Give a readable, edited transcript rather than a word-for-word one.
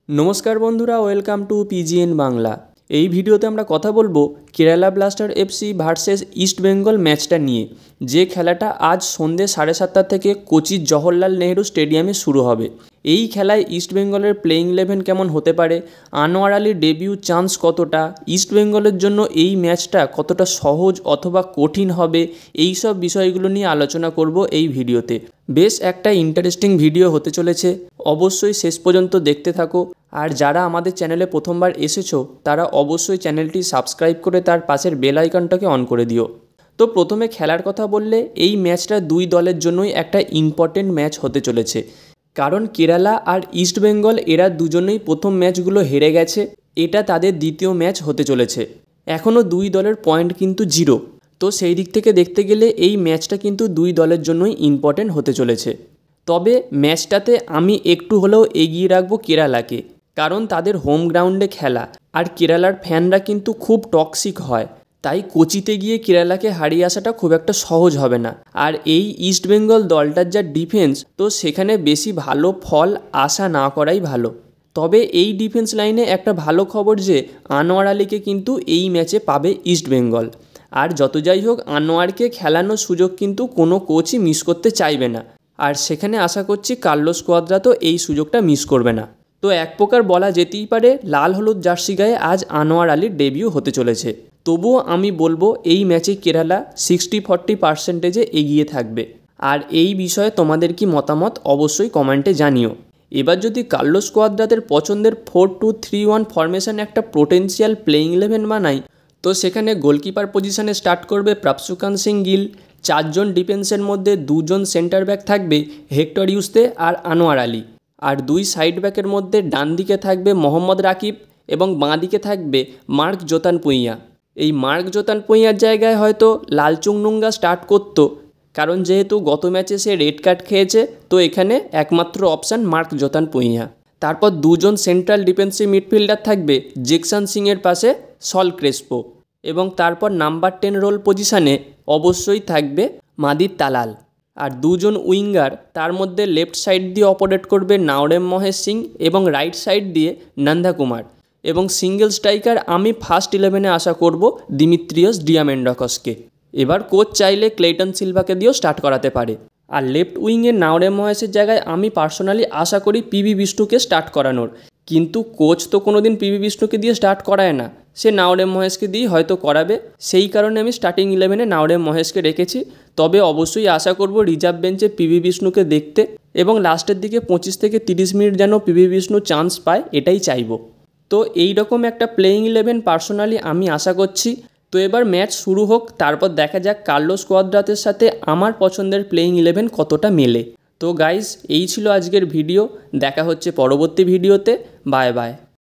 नमस्कार बंधुरा welcome to PGN Bangla. এই ভিডিওতে আমরা কথা বলবো Kerala blaster FC versus east Bengal ম্যাচটা নিয়ে, যে খেলাটা আজ সন্ধ্যে 7:30 থেকে কোচির জওহরলাল নেহরু স্টেডিয়ামে শুরু হবে। এই খেলায় ইস্ট বেঙ্গলের প্লেইং 11 কেমন হতে পারে, আনোয়ার আলীর ডেবিউ চান্স কতটা, ইস্ট বেঙ্গলের জন্য এই ম্যাচটা কতটা সহজ অথবা কঠিন হবে, এই সব বিষয়গুলো নিয়ে আলোচনা করব এই ভিডিওতে। বেশ একটা ইন্টারেস্টিং ভিডিও হতে চলেছে, অবশ্যই শেষ পর্যন্ত দেখতে থাকো। আর যারা আমাদের চ্যানেলে প্রথমবার এসেছো তারা অবশ্যই চ্যানেলটি সাবস্ক্রাইব করে তার পাশের বেল আইকনটাকে অন করে দিও। তো প্রথমে খেলার কথা বললে এই ম্যাচটা দুই দলের জন্যই একটা ইম্পর্টেন্ট ম্যাচ হতে চলেছে, কারণ কেরালা আর ইস্ট বেঙ্গল এরা দুজনেই প্রথম ম্যাচগুলো হেরে গেছে, এটা তাদের দ্বিতীয় ম্যাচ হতে চলেছে। এখনও দুই দলের পয়েন্ট কিন্তু 0। তো সেই দিক থেকে দেখতে গেলে এই ম্যাচটা কিন্তু দুই দলের জন্যই ইম্পর্টেন্ট হতে চলেছে। তবে ম্যাচটাতে আমি একটু হলেও এগিয়ে রাখবো কেরালাকে, কারণ তাদের হোম গ্রাউন্ডে খেলা আর কেরালার ফ্যানরা কিন্তু খুব টক্সিক হয়, তাই কোচিতে গিয়ে কেরালাকে হারিয়ে আসাটা খুব একটা সহজ হবে না। আর এই ইস্ট বেঙ্গল দলটার যা ডিফেন্স, তো সেখানে বেশি ভালো ফল আশা না করাই ভালো। তবে এই ডিফেন্স লাইনে একটা ভালো খবর যে আনোয়ার আলীকে কিন্তু এই ম্যাচে পাবে ইস্ট বেঙ্গল। আর যত যাই হোক, আনোয়ারকে খেলানোর সুযোগ কিন্তু কোনো কোচই মিস করতে চাইবে না, আর সেখানে আশা করছি কার্লোস কোয়াদ্রাতো এই সুযোগটা মিস করবে না। তো এক প্রকার বলা যেতেই পারে লাল হলুদ জার্সি গায়ে আজ আনোয়ার আলীর ডেবিউ হতে চলেছে। তবুও আমি বলবো এই ম্যাচে কেরালা 60-40% এগিয়ে থাকবে। আর এই বিষয়ে তোমাদের কি মতামত অবশ্যই কমেন্টে জানিও। এবার যদি কার্লোস কোয়াদ্রাতের পছন্দের 4-2-3-1 ফরমেশন একটা পোটেন্সিয়াল প্লেইং 11 বানাই, তো সেখানে গোলকিপার পজিশনে স্টার্ট করবে প্রাপসুকান সিং গিল, 4 জন ডিফেন্সের মধ্যে 2 জন সেন্টার ব্যাক থাকবে হেক্টর ইউস্তে আর আনোয়ার আলী, আর 2 সাইড ব্যাকের মধ্যে ডান দিকে থাকবে মোহাম্মদ রাকিব এবং বাঁ দিকে থাকবে মার্ক জোতান পুইয়া। এই মার্ক জোতান পুইয়ার জায়গায় হয়তো লালচুংনুঙ্গা স্টার্ট করতো, কারণ যেহেতু গত ম্যাচে সে রেড কার্ড খেয়েছে, তো এখানে একমাত্র অপশান মার্ক জোতান পুইয়া। তারপর 2 জন সেন্ট্রাল ডিফেন্সিভ মিডফিল্ডার থাকবে জেকসন সিংয়ের পাশে সল ক্রেসপো, এবং তারপর নাম্বার 10 রোল পজিশানে অবশ্যই থাকবে মাদির তালাল। আর 2 জন উইঙ্গার, তার মধ্যে লেফট সাইড দিয়ে অপারেট করবে নাওরেম মহেশ সিং এবং রাইট সাইড দিয়ে নন্দা কুমার, এবং সিঙ্গেল স্ট্রাইকার আমি ফার্স্ট 11-এ আশা করব দিমিত্রিয়স ডিয়ামেন্ডকসকে। এবার কোচ চাইলে ক্লেটন সিলভাকে দিয়েও স্টার্ট করাতে পারে। আর লেফট উইংয়ে নাওরেম মহেশের জায়গায় আমি পার্সোনালি আশা করি পিবি বিষ্ণুকে স্টার্ট করানোর, কিন্তু কোচ তো কোনোদিন পিবি বিষ্ণুকে দিয়ে স্টার্ট করায় না, সে নাওরেম মহেশকে দিয়েই হয়তো করাবে। সেই কারণে আমি স্টার্টিং 11-এ নাওরেম মহেশকে রেখেছি। তবে অবশ্যই আশা করব রিজার্ভ বেঞ্চে পিবি বিষ্ণুকে দেখতে, এবং লাস্টের দিকে 25-30 মিনিট যেন পিবি বিষ্ণু চান্স পায়, এটাই চাইব। তো এই রকম একটা প্লেইং 11 পার্সোনালি আমি আশা করছি। তো এবার ম্যাচ শুরু হোক, তারপর দেখা যাক কার্লোস কোয়াদ্রাতের সাথে আমার পছন্দের প্লেইং 11 কতটা মেলে। তো গাইস, এই ছিল আজকের ভিডিও, দেখা হচ্ছে পরবর্তী ভিডিওতে। Bye bye.